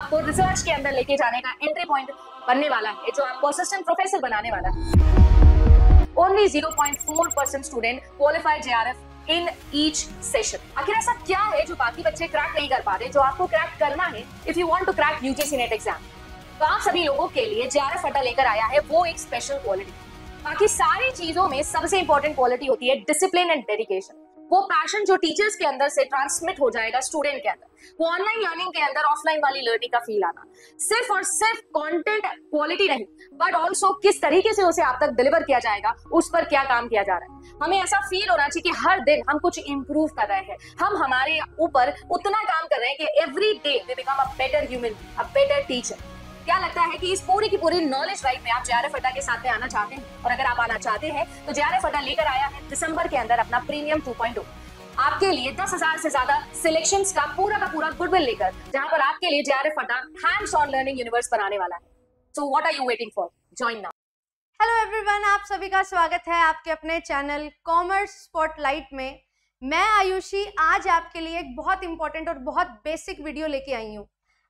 आपको रिसर्च के अंदर लेके जाने का एंट्री पॉइंट बनने वाला है, जो आपको असिस्टेंट प्रोफेसर बनाने वाला है। Only 0.4% student qualify JRF in each session. आखिर ऐसा क्या है जो बाकी बच्चे क्रैक नहीं कर पा रहे, जो आपको क्रैक करना है if you want to crack UGC NET exam. तो आप सभी लोगों के लिए JRF अड्डा लेकर आया है वो एक स्पेशल क्वालिटी। बाकी सारी चीजों में सबसे इंपॉर्टेंट क्वालिटी होती है डिसिप्लिन एंड डेडिकेशन। वो पैशन जो टीचर्स के अंदर से ट्रांसमिट हो जाएगा स्टूडेंट के अंदर, वो ऑनलाइन लर्निंग के अंदर ऑफलाइन वाली लर्निंग का फील आना। सिर्फ और सिर्फ कंटेंट क्वालिटी नहीं, बट ऑल्सो किस तरीके से उसे आप तक डिलीवर किया जाएगा, उस पर क्या काम किया जा रहा है। हमें ऐसा फील होना चाहिए कि हर दिन हम कुछ इंप्रूव कर रहे हैं, हम हमारे ऊपर उतना काम कर रहे हैं कि every day we become a better human, a better teacher. क्या लगता है कि इस पूरी की पूरी नॉलेज राइड में आप JRF अड्डा के साथ में आना चाहते हैं? और अगर आप आना चाहते हैं तो JRF अड्डा लेकर आया है दिसंबर के अंदर अपना प्रीमियम 2.0 आपके लिए 10,000 से ज्यादा सिलेक्शंस का पूरा गुडविल लेकर, जहां पर आपके लिए JRF अड्डा हैंड्स ऑन लर्निंग यूनिवर्स बनाने वाला है। So what are you waiting for? Join now. Hello everyone, आप सभी का स्वागत है आपके अपने चैनल कॉमर्स स्पॉटलाइट में। मैं आयुषी आज आपके लिए एक बहुत इंपॉर्टेंट और बहुत बेसिक वीडियो लेके आई हूँ।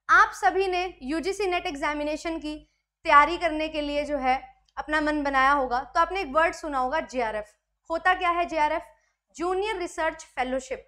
आप सभी ने UGC नेट एग्जामिनेशन की तैयारी करने के लिए जो है अपना मन बनाया होगा, तो आपने एक वर्ड सुना होगा JRF। होता क्या है JRF? Junior research fellowship.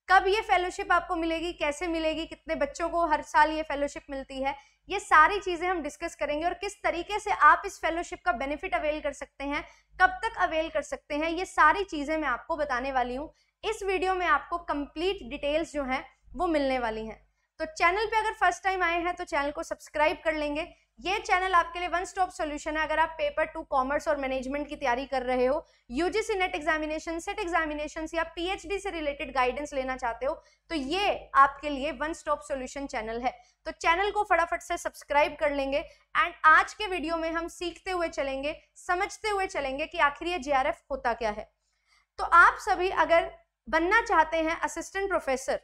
कब ये फेलोशिप आपको मिलेगी, कैसे मिलेगी, कितने बच्चों को हर साल ये फेलोशिप मिलती है, ये सारी चीजें हम डिस्कस करेंगे। और किस तरीके से आप इस फेलोशिप का बेनिफिट अवेल कर सकते हैं, कब तक अवेल कर सकते हैं, ये सारी चीजें मैं आपको बताने वाली हूँ। इस वीडियो में आपको कंप्लीट डिटेल्स जो हैं वो मिलने वाली हैं। तो चैनल पे अगर फर्स्ट टाइम आए हैं तो चैनल को सब्सक्राइब कर लेंगे। ये चैनल आपके लिए वन स्टॉप सॉल्यूशन है। अगर आप पेपर 2 कॉमर्स और मैनेजमेंट की तैयारी कर रहे हो, UGC net examination, set examination या PhD से रिलेटेड गाइडेंस लेना चाहते हो, तो ये आपके लिए वन स्टॉप सॉल्यूशन चैनल है। तो चैनल को फटाफट से सब्सक्राइब कर लेंगे। एंड आज के वीडियो में हम सीखते हुए चलेंगे, समझते हुए चलेंगे कि आखिर ये JRF होता क्या है। तो आप सभी अगर बनना चाहते हैं असिस्टेंट प्रोफेसर,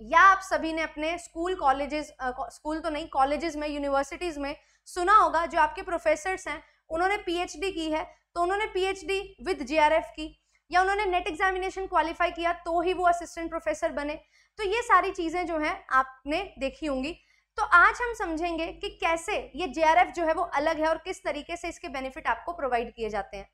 या आप सभी ने अपने स्कूल कॉलेजेस, स्कूल तो नहीं, कॉलेजेस में, यूनिवर्सिटीज में सुना होगा जो आपके प्रोफेसर्स हैं उन्होंने PhD की है, तो उन्होंने PhD विद JRF की, या उन्होंने नेट एग्जामिनेशन क्वालिफाई किया तो ही वो असिस्टेंट प्रोफेसर बने। तो ये सारी चीजें जो हैं आपने देखी होंगी। तो आज हम समझेंगे कि कैसे ये JRF जो है वो अलग है और किस तरीके से इसके बेनिफिट आपको प्रोवाइड किए जाते हैं।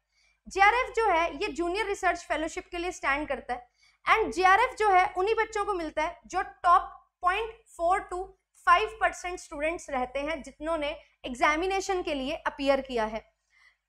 JRF जो है ये जूनियर रिसर्च फेलोशिप के लिए स्टैंड करता है। एंड JRF जो है उन्हीं बच्चों को मिलता है जो टॉप 0.4 to 5% स्टूडेंट्स रहते हैं जिन्होंने एग्जामिनेशन के लिए अपीयर किया है।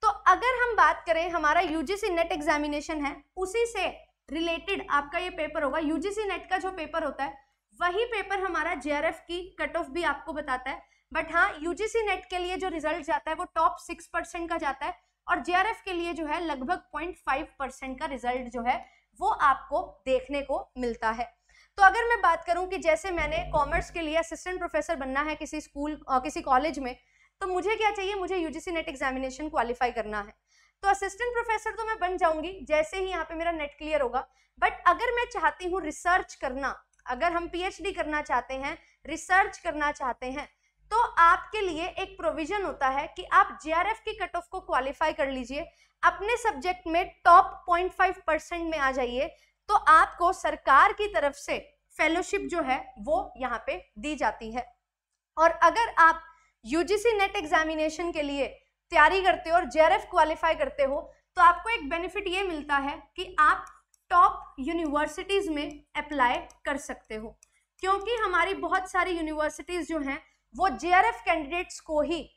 तो अगर हम बात करें, हमारा UGC नेट एग्जामिनेशन है, उसी से रिलेटेड आपका ये पेपर होगा। UGC नेट का जो पेपर होता है वही पेपर हमारा JRF की कट ऑफ भी आपको बताता है। बट हाँ, UGC नेट के लिए जो रिजल्ट जाता है वो टॉप 6% का जाता है, और JRF के लिए जो है लगभग 0.5% का रिजल्ट जो है वो आपको देखने को मिलता है। तो अगर मैं बात करूं कि जैसे मैंने कॉमर्स के लिए असिस्टेंट प्रोफेसर बनना है किसी स्कूल और किसी कॉलेज में, तो मुझे क्या चाहिए, मुझे UGC नेट एग्जामिनेशन क्वालिफाई करना है। तो असिस्टेंट प्रोफेसर तो मैं बन जाऊंगी जैसे ही यहाँ पे मेरा नेट क्लियर होगा। बट अगर मैं चाहती हूँ रिसर्च करना, अगर हम PhD करना चाहते हैं, रिसर्च करना चाहते हैं, तो आपके लिए एक प्रोविजन होता है कि आप JRF की कट ऑफ को क्वालिफाई कर लीजिए, अपने सब्जेक्ट में टॉप 0.5% में आ जाइए, तो आपको सरकार की तरफ से फेलोशिप जो है वो यहाँ पे दी जाती है। और अगर आप UGC नेट एग्जामिनेशन के लिए तैयारी करते हो और JRF क्वालिफाई करते हो, तो आपको एक बेनिफिट ये मिलता है कि आप टॉप यूनिवर्सिटीज में अप्लाई कर सकते हो, क्योंकि हमारी बहुत सारी यूनिवर्सिटीज जो हैं वो JRF कैंडिडेट्स को ही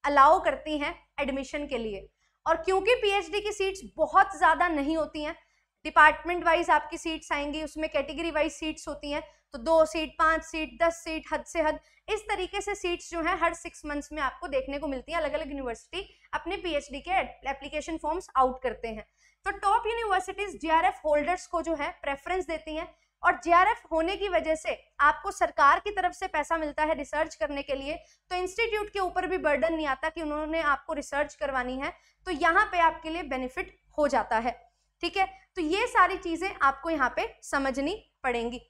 अलाउ करती हैं एडमिशन के लिए। और क्योंकि PhD की सीट्स बहुत ज़्यादा नहीं होती हैं, डिपार्टमेंट वाइज आपकी सीट्स आएंगी, उसमें कैटेगरी वाइज सीट्स होती हैं, तो 2 सीट, 5 सीट, 10 सीट, हद से हद, इस तरीके से सीट्स जो है हर 6 मंथ्स में आपको देखने को मिलती हैं। अलग अलग यूनिवर्सिटी अपने PhD के एप्लीकेशन फॉर्म्स आउट करते हैं। तो टॉप यूनिवर्सिटीज JRF होल्डर्स को जो है प्रेफरेंस देती हैं, और JRF होने की वजह से आपको सरकार की तरफ से पैसा मिलता है रिसर्च करने के लिए, तो इंस्टीट्यूट के ऊपर भी बर्डन नहीं आता कि उन्होंने आपको रिसर्च करवानी है, तो यहाँ पे आपके लिए बेनिफिट हो जाता है। ठीक है, तो ये सारी चीजें आपको यहाँ पे समझनी पड़ेंगी।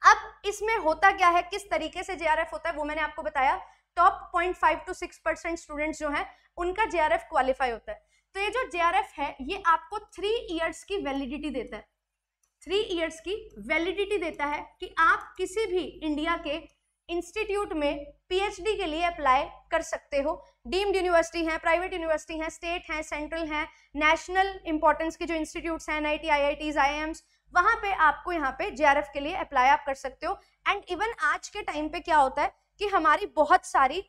अब इसमें होता क्या है, किस तरीके से JRF होता है, वो मैंने आपको बताया। टॉप 0.5 to 6% स्टूडेंट्स जो हैं उनका JRF क्वालिफाई होता है। तो ये जो JRF है ये आपको 3 इयर्स की वैलिडिटी देता है। 3 इयर्स की वैलिडिटी देता है कि आप किसी भी इंडिया के इंस्टीट्यूट में पीएचडी के लिए अप्लाई कर सकते हो। डीम्ड यूनिवर्सिटी हैं, प्राइवेट यूनिवर्सिटी हैं, स्टेट हैं, सेंट्रल हैं, नेशनल इंपॉर्टेंस के जो इंस्टीट्यूट्स हैं, एनआईटी, आईआईटीज, आईआईएम्स, वहां पे आपको यहाँ पे जेआरएफ के लिए अप्लाई आप कर सकते हो। एंड इवन आज के टाइम पे क्या होता है कि हमारी बहुत सारी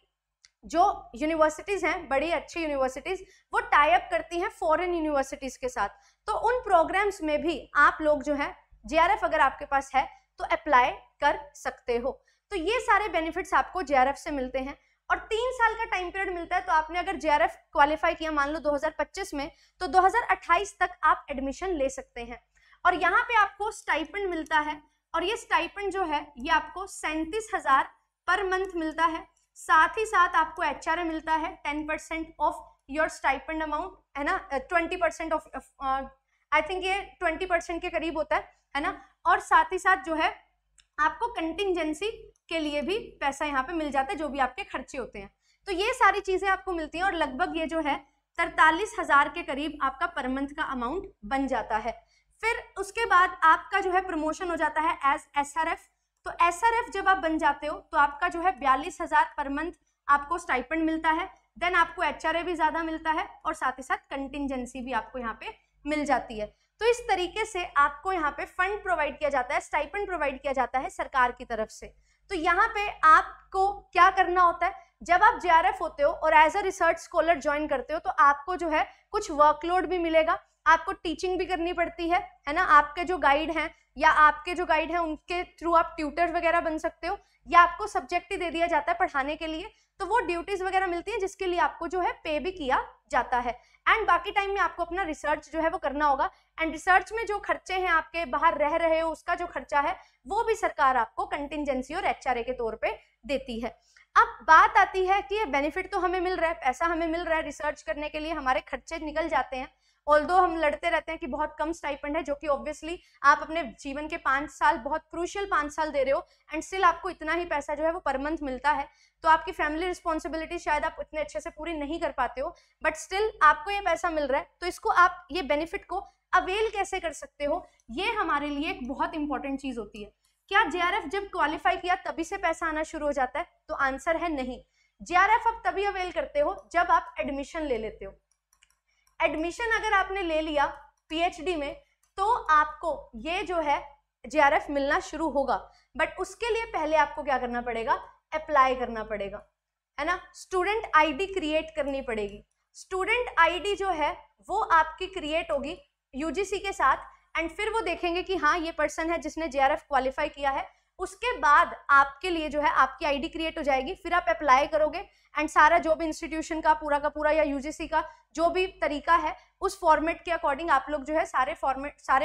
जो यूनिवर्सिटीज हैं, बड़ी अच्छी यूनिवर्सिटीज, वो टाई अप करती हैं फॉरेन यूनिवर्सिटीज के साथ, तो उन प्रोग्राम्स में भी आप लोग जो है जेआरएफ अगर आपके पास है तो अप्लाई कर सकते हो। तो ये सारे बेनिफिट्स आपको जेआरएफ से मिलते हैं और 3 साल का टाइम पीरियड मिलता है। तो आपने अगर जेआरएफ क्वालिफाई किया मान लो 2025 में, तो 2028 तक आप एडमिशन ले सकते हैं। और यहाँ पे आपको स्टाइपेंड मिलता है और ये स्टाइपेंड जो है ये आपको 37,000 पर मंथ मिलता है। साथ ही साथ आपको एचआरए मिलता है 10% ऑफ योर स्टाइपेंड अमाउंट, है ना, 20% ऑफ, आई थिंक ये 20% के करीब होता है ना। और साथ ही साथ जो है आपको कंटिंजेंसी के लिए भी पैसा यहाँ पे मिल जाता है, जो भी आपके खर्चे होते हैं। तो ये सारी चीजें आपको मिलती हैं और लगभग ये जो है 43,000 के करीब आपका पर मंथ का अमाउंट बन जाता है। फिर उसके बाद आपका जो है प्रमोशन हो जाता है एज एसआरएफ। तो एसआरएफ जब आप बन जाते हो तो आपका जो है 42,000 पर मंथ आपको स्टाइपेंड मिलता है। देन आपको एचआरए भी ज्यादा मिलता है और साथ ही साथ कंटिंजेंसी भी आपको यहाँ पे मिल जाती है। तो इस तरीके से आपको यहाँ पे फंड प्रोवाइड किया जाता है, स्टाइपेंड प्रोवाइड किया जाता है सरकार की तरफ से। तो यहाँ पे आपको क्या करना होता है, जब आप जेआरएफ होते हो और as a research scholar join करते हो तो आपको जो है कुछ वर्कलोड भी मिलेगा, आपको टीचिंग भी करनी पड़ती है ना। आपके जो गाइड हैं या आपके जो गाइड हैं उनके थ्रू आप ट्यूटर वगैरह बन सकते हो, या आपको सब्जेक्ट ही दे दिया जाता है पढ़ाने के लिए, तो वो ड्यूटीज वगैरह मिलती है जिसके लिए आपको जो है पे भी किया जाता है। एंड बाकी टाइम में आपको अपना रिसर्च जो है वो करना होगा। एंड रिसर्च में जो खर्चे हैं आपके, बाहर रह रहे हो उसका जो खर्चा है वो भी सरकार आपको कंटिंजेंसी और एचआरए के तौर पे देती है। अब बात आती है कि ये बेनिफिट तो हमें मिल रहा है, पैसा हमें मिल रहा है रिसर्च करने के लिए, हमारे खर्चे निकल जाते हैं। ऑल्दो हम लड़ते रहते हैं कि बहुत कम स्टाइपेंड है, जो कि ऑब्वियसली आप अपने जीवन के 5 साल, बहुत क्रूशियल 5 साल दे रहे हो एंड स्टिल आपको इतना ही पैसा जो है वो पर मंथ मिलता है। तो आपकी फैमिली रिस्पॉन्सिबिलिटी शायद आप इतने अच्छे से पूरी नहीं कर पाते हो, बट स्टिल आपको ये पैसा मिल रहा है, तो इसको आप ये बेनिफिट को अवेल कैसे कर सकते हो, ये हमारे लिए एक बहुत इंपॉर्टेंट चीज होती है। क्या जेआरएफ जब क्वालिफाई किया तभी से पैसा आना शुरू हो जाता है? तो आंसर है नहीं। जेआरएफ आप तभी अवेल करते हो जब आप एडमिशन ले लेते हो। एडमिशन अगर आपने ले लिया पीएचडी में तो आपको ये जो है जेआरएफ मिलना शुरू होगा, बट उसके लिए पहले आपको क्या करना पड़ेगा, अप्लाई करना पड़ेगा, है ना। स्टूडेंट आईडी क्रिएट करनी पड़ेगी। स्टूडेंट आईडी जो है वो आपकी क्रिएट होगी यूजीसी के साथ, एंड फिर वो देखेंगे कि हाँ ये पर्सन है जिसने जेआरएफ क्वालिफाई किया है। उसके बाद आपके लिए जो है आपकी आईडी क्रिएट हो जाएगी, फिर आप अप्लाई करोगे एंड सारा जो भी इंस्टीट्यूशन का पूरा या यूजीसी का जो भी तरीका है उस फॉर्मेट के अकॉर्डिंग आप लोग जो है सारे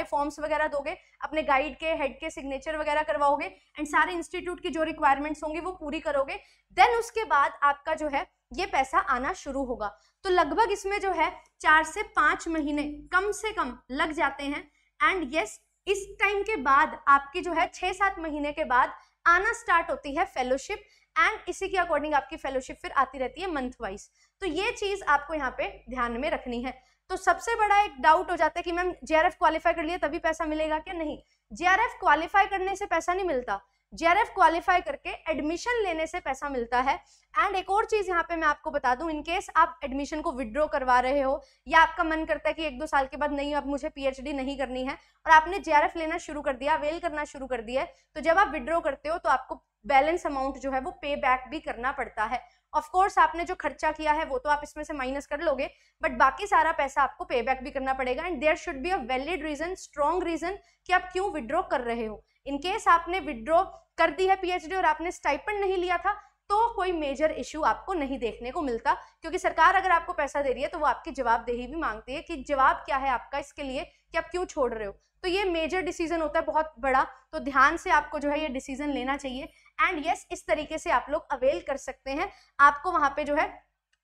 फॉर्म्स वगैरह दोगे, अपने गाइड के हेड के सिग्नेचर वगैरह करवाओगे एंड सारे इंस्टीट्यूट की जो रिक्वायरमेंट्स होंगी वो पूरी करोगे। देन उसके बाद आपका जो है ये पैसा आना शुरू होगा। तो लगभग इसमें जो है 4 से 5 महीने कम से कम लग जाते हैं। एंड यस, इस टाइम के बाद आपकी जो है 6-7 महीने के बाद आना स्टार्ट होती है फेलोशिप, एंड इसी के अकॉर्डिंग आपकी फेलोशिप फिर आती रहती है मंथ वाइज। तो ये चीज आपको यहाँ पे ध्यान में रखनी है। तो सबसे बड़ा एक डाउट हो जाता है कि मैम जेआरएफ क्वालिफाई कर लिया तभी पैसा मिलेगा क्या? नहीं, जेआरएफ क्वालिफाई करने से पैसा नहीं मिलता, जेआरएफ क्वालिफाई करके एडमिशन लेने से पैसा मिलता है। एंड एक और चीज यहाँ पे मैं आपको बता दूं, इनकेस आप एडमिशन को विड्रॉ करवा रहे हो या आपका मन करता है कि 1-2 साल के बाद नहीं अब मुझे पीएचडी नहीं करनी है और आपने जेआरएफ लेना शुरू कर दिया, अवेल करना शुरू कर दिया है, तो जब आप विड्रॉ करते हो तो आपको बैलेंस अमाउंट जो है वो पे बैक भी करना पड़ता है। ऑफ कोर्स आपने जो खर्चा किया है वो तो आप इसमें से माइनस कर लोगे, बट बाकी सारा पैसा आपको पे बैक भी करना पड़ेगा। And there should be a valid reason, strong reason कि आप क्यों विड्रॉ कर रहे हो। इनकेस आपने विड्रॉ कर दी है पीएचडी और आपने स्टाइपेंड नहीं लिया था तो कोई मेजर इश्यू आपको नहीं देखने को मिलता, क्योंकि सरकार अगर आपको पैसा दे रही है तो वो आपकी जवाबदेही भी मांगती है कि जवाब क्या है आपका इसके लिए कि आप क्यों छोड़ रहे हो। तो ये मेजर डिसीजन होता है बहुत बड़ा, तो ध्यान से आपको जो है ये डिसीजन लेना चाहिए। एंड यस, इस तरीके से आप लोग अवेल कर सकते हैं। आपको वहां पे जो है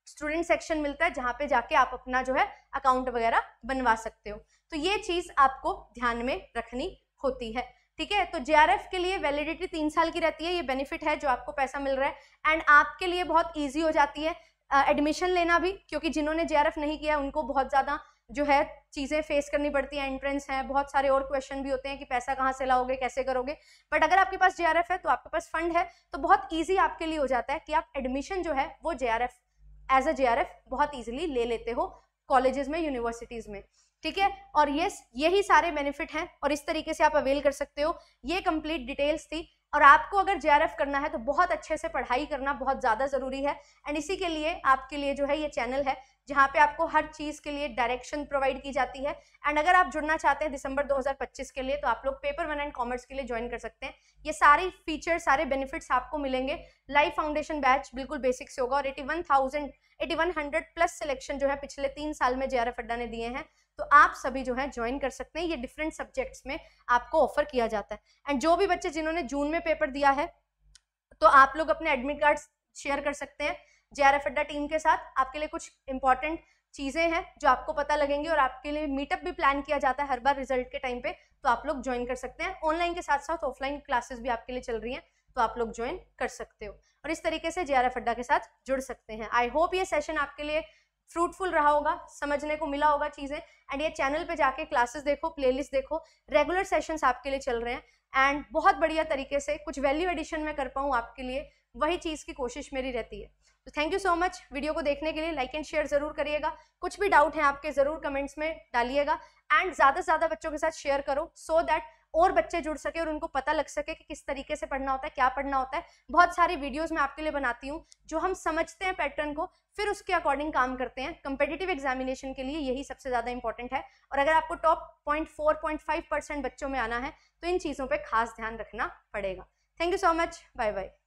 स्टूडेंट सेक्शन मिलता है जहां पे जाके आप अपना जो है अकाउंट वगैरह बनवा सकते हो। तो ये चीज आपको ध्यान में रखनी होती है, ठीक है। तो जेआरएफ के लिए वैलिडिटी 3 साल की रहती है, ये बेनिफिट है जो आपको पैसा मिल रहा है। एंड आपके लिए बहुत ईजी हो जाती है एडमिशन लेना भी, क्योंकि जिन्होंने जेआरएफ नहीं किया उनको बहुत ज्यादा जो है चीज़ें फेस करनी पड़ती हैं, एंट्रेंस है, बहुत सारे और क्वेश्चन भी होते हैं कि पैसा कहाँ से लाओगे, कैसे करोगे। बट अगर आपके पास JRF है तो आपके पास फंड है, तो बहुत ईजी आपके लिए हो जाता है कि आप एडमिशन जो है वो JRF एज अ JRF बहुत ईजिली ले लेते हो कॉलेजेस में, यूनिवर्सिटीज़ में, ठीक है। और यही सारे बेनिफिट हैं और इस तरीके से आप अवेल कर सकते हो। ये कंप्लीट डिटेल्स थी। और आपको अगर JRF करना है तो बहुत अच्छे से पढ़ाई करना बहुत ज़्यादा ज़रूरी है। एंड इसी के लिए आपके लिए जो है ये चैनल है जहाँ पे आपको हर चीज़ के लिए डायरेक्शन प्रोवाइड की जाती है। एंड अगर आप जुड़ना चाहते हैं दिसंबर 2025 के लिए तो आप लोग पेपर 1 एंड कॉमर्स के लिए ज्वाइन कर सकते हैं। ये सारी फीचर, सारे बेनिफिट्स आपको मिलेंगे। लाइव फाउंडेशन बैच बिल्कुल बेसिक से होगा और 8100 प्लस सिलेक्शन जो है पिछले 3 साल में JRF अड्डा ने दिए हैं, तो आप सभी जो है ज्वाइन कर सकते हैं। ये डिफरेंट सब्जेक्ट्स में आपको ऑफर किया जाता है। एंड जो भी बच्चे जिन्होंने जून में पेपर दिया है तो आप लोग अपने एडमिट कार्ड शेयर कर सकते हैं JRF अड्डा टीम के साथ। आपके लिए कुछ इंपॉर्टेंट चीज़ें हैं जो आपको पता लगेंगी और आपके लिए मीटअप भी प्लान किया जाता है हर बार रिजल्ट के टाइम पे, तो आप लोग ज्वाइन कर सकते हैं। ऑनलाइन के साथ साथ ऑफलाइन क्लासेस भी आपके लिए चल रही हैं, तो आप लोग ज्वाइन कर सकते हो और इस तरीके से JRF अड्डा के साथ जुड़ सकते हैं। आई होप ये सेशन आपके लिए फ्रूटफुल रहा होगा, समझने को मिला होगा चीज़ें। एंड ये चैनल पे जाके क्लासेस देखो, प्लेलिस्ट देखो, रेगुलर सेशंस आपके लिए चल रहे हैं एंड बहुत बढ़िया तरीके से कुछ वैल्यू एडिशन में कर पाऊँ आपके लिए, वही चीज़ की कोशिश मेरी रहती है। तो thank you so much video को देखने के लिए। लाइक एंड शेयर जरूर करिएगा। कुछ भी डाउट है आपके ज़रूर कमेंट्स में डालिएगा एंड ज़्यादा से ज़्यादा बच्चों के साथ शेयर करो सो दैट और बच्चे जुड़ सके और उनको पता लग सके कि किस तरीके से पढ़ना होता है, क्या पढ़ना होता है। बहुत सारी वीडियोस मैं आपके लिए बनाती हूँ जो हम समझते हैं पैटर्न को, फिर उसके अकॉर्डिंग काम करते हैं। कंपेटिटिव एग्जामिनेशन के लिए यही सबसे ज़्यादा इंपॉर्टेंट है और अगर आपको टॉप 0.4-0.5% बच्चों में आना है तो इन चीज़ों पर खास ध्यान रखना पड़ेगा। Thank you so much, bye bye.